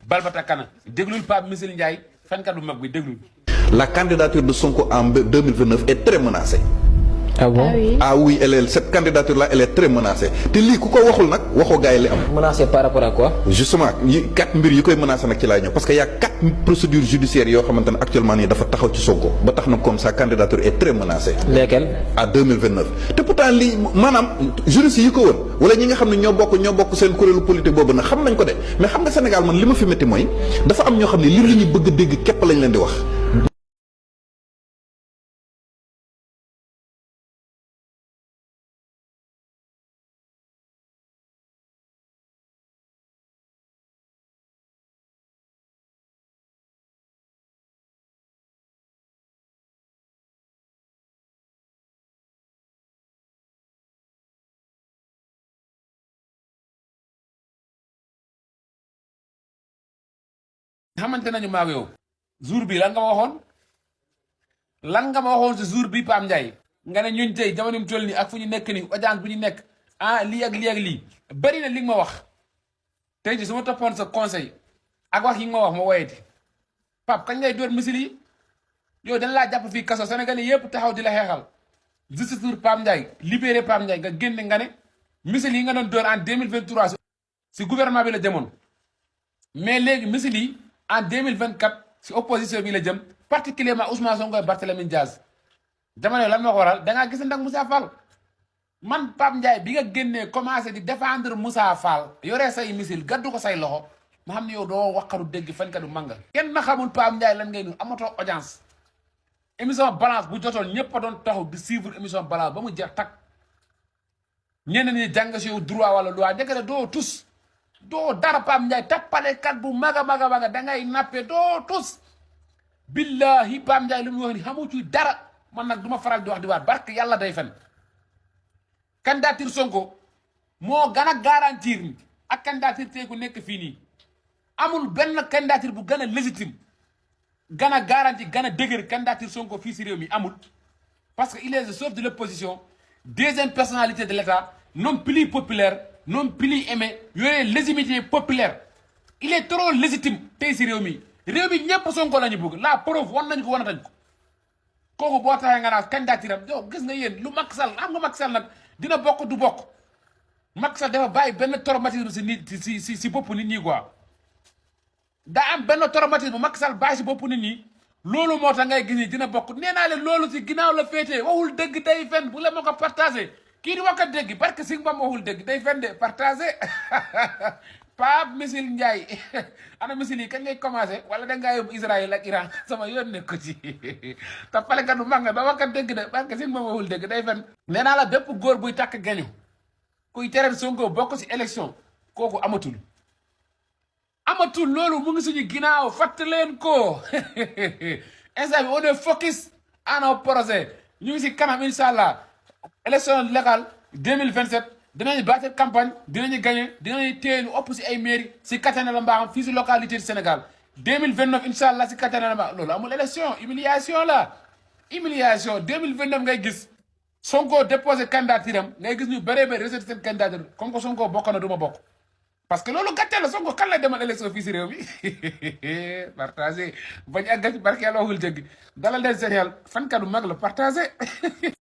Balbata Kana déglul Pape Missirah Ndiaye fenkat bu mag bi déglul. La candidature de Sonko en 2029 est très menacée. Ah bon? Ah oui, cette candidature-là, elle est très menacée. te lii ku ko waxul nag waxoo gars yi li am. Menacé par rapport à quoi? justement 4 mbir yi koy menacé nag ci laay ñëw parce que y' a 4 procédures judiciaires yoo xamante ne actuellement nii dafa taxaw ci Sonko ba tax na comme sa candidature est très menacée. Lesquelles? à 2029 te pourtant lii maanaam juristes yi ko wër wala ñi nga xam ne ñoo bokk seen kuréelu politique boobu nag xam nañ ko de mais xam nga Sénégal man li ma fi métti mooy dafa am ñoo xam ne li la ñu bëgg a dégg képp lañ leen di wax. xamante nañu maag yow jour bi lan nga ma waxoon si jour bi Pape Ndiaye nga ne ñun tey jamono mu toll nii ak fu ñu nekk nii audience bu ñu nekk lii ak lii ak lii bëri na li nga ma wax tey ji su ma toppoon sa conseil ak wax yi nga ma wax ma woyeti Pape kañ ngay door misil yi yow dañ laa jàpp fii kaso Sénégalais yëpp taxaw di la xeexal justice pour Pape Ndiaye libéré Pape Ndiaye nga génne nga ne misil yi nga doon door en 2023 si gouvernement bi la jëmoon mais léegi misil yi en 2024 si opposition bi la jëm particulièrement Ousmane Sonko ak Barthélémy Diaz dama ne lan moo ko waral da ngaa gis ndax Moussa Fall man Pape Ndiaye bi nga génnee commencé di défendre Moussa Fall yoree say misil gaddu ko say loxo ma xam ne yow doo waxaru dégg fankatu manga kenn na xamul Pape Ndiaye lan ngay nu amatoo audience émission balance bu jotoon ñëpp a doon taxaw di suivre émission balance ba mu jeex tak ñenn ñi jàng si yow droit wala loi dëgg doo tus doo dara Pape Ndiaye tappalekat bu maga dangay nappe doo tus billahi Pape Ndiaye li mu wax ni xamu ci dara man nag du ma faral di wax di waat barke yàlla day fen candidature Sonko moo gën a garantir ni ak candidature tey ku nekk fii nii amul benn candidature bu gën a légitime gën a garanti gën a dëgër candidature Sonko fii si réew mi amul parce que il est le chef de l'opposition deuxième personnalité de l'État non plus populaire non plus aimé yooyu légitimité populaire il est trop légitime tey si réew mi ñëpp Sonko la ñu bëgg la preuve wan nañu ko wanatañ ko kooku boo taxee nga naan candidature am yow gis nga yéen lu Macky Sall xam nga Macky Sall nag dina bokk du bokk Macky Sall dafa bàyyi benn traumatisme si nit si bopp nit ñi quoi daa am benn traumatisme bu Macky Sall bàyyi si bopp nit ñi loolu moo tax ngay gis ni dina bokk nee naa leen loolu si ginnaaw la féetee waxul dëgg day fen bu la ma ko partagé kii di wax dëgg barke si mbam waxul dëgg day fen de partagé Pape Missirah Ndiaye ana misil yi kañ ngay commencé wala da ngaa yóbbu Israël ak Iran sama yoon nekk ko ci te palekat bu mag nga ba wax dëgg de barke si mbam waxul dëgg day fen nee naa la bépp góor buy takk gañu kuy tere Sonko bokk si élection kooku amatul loolu mu ngi suñu ginnaaw fàtt leen ko instant bi on est focus à nos projets ñu ngi si kanam incha allah élection locale 2027 dinañu bâtir campagne dinañu gagné dinañu téye lu ëpp si ay mairie si kattan la mbaaxam fii si localité du Sénégal 2029 incha allah si kattan la mbaax loolu amul élection humiliation la humiliation 2029 ngay gis Sonko déposé candidature am ngay gis ñu bëree bëri rejeté seen candidature comme que Sonko bokk na du ma bokk parce que loolu gàttee la Sonko kan lay demal élection fii si réew mi partagé bañ a gàcc barke yàlla waxul dëgg dalal leen seen yàlla fankatu mag la partagé